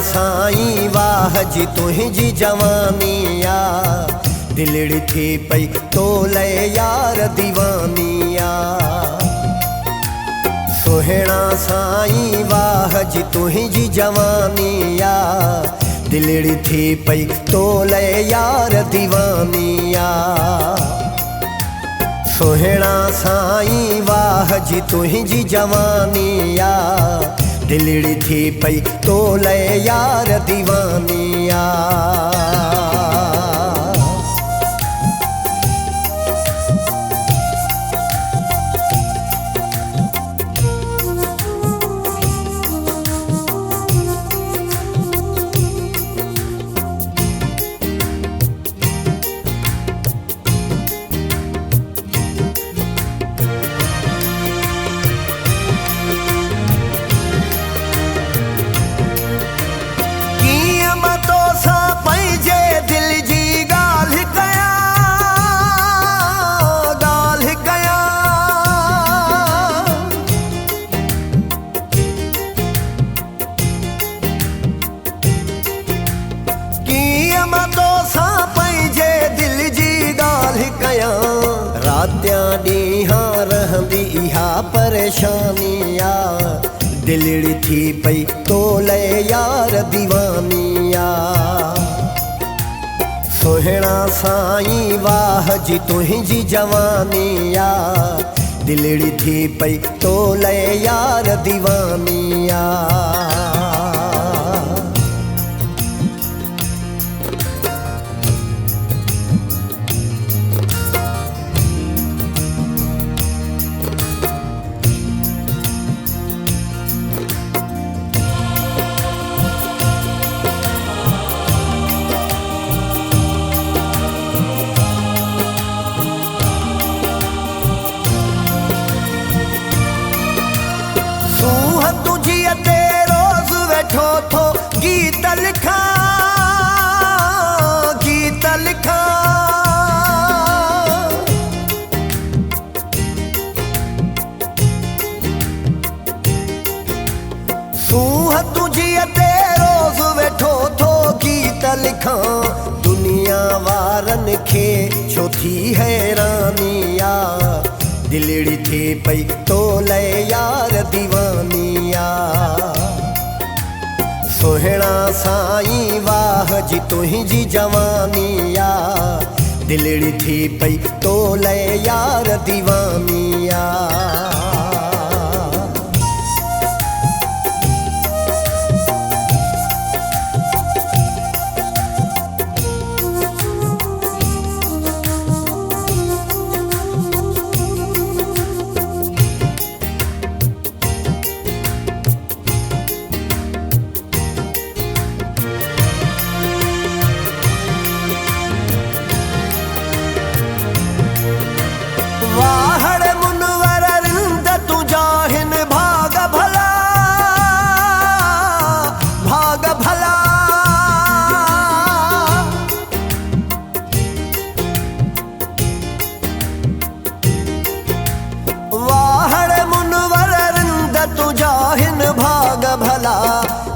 साईं वाह जी तुझी जवानिया, दिलड़ी थी पई तोले यार दीवानिया। सोहणा साईं वाह जी तुझी जवानिया, दिलड़ी थी पई तोले यार दीवानिया। सोहणा साईं वाह जी तुझी जवानिया, दिलड़ी थी पई तोले यार दीवानिया। रात्यां ॾींहां रहंदी इहा परेशानिया, दिलड़ी थी पई तोले यार दीवानिया। सोहणा साईं वाह जी तुझी जवानिया, दिलड़ी थी पई तोले यार दीवानिया। गीत लिखा गीत लिखा, सूह तुझी ते रोज़ वेठो थो गीत लिखा। दुनिया वारन खे छो थी हैरानिया, दिलड़ी थी पई तोले यार दीवानिया। सोहणा साईं वाह जी तुझी जवानिया, दिलड़ी थी पई तोले यार दीवानिया।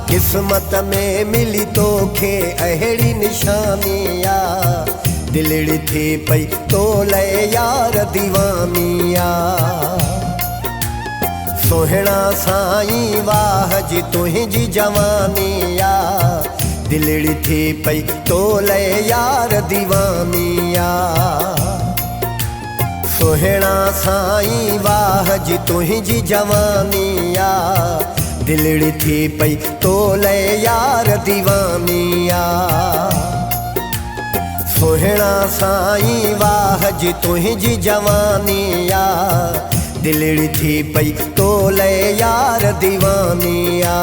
किस्मत में मिली तोखे अहिड़ी निशानिया, दिलड़ी थी पई तोले यार दीवानिया। सोहणा साईं वाह जी तुझी जवानिया, दिलड़ी थी पई तोले यार दीवानिया। सोहणा साईं वाह जी तुझी जवानिया, दिलड़ी थी पई तोले यार दीवानिया। सोहणा साईं वाह जी तुझी जवानिया, दिलड़ी थी पई तोले यार दीवानिया।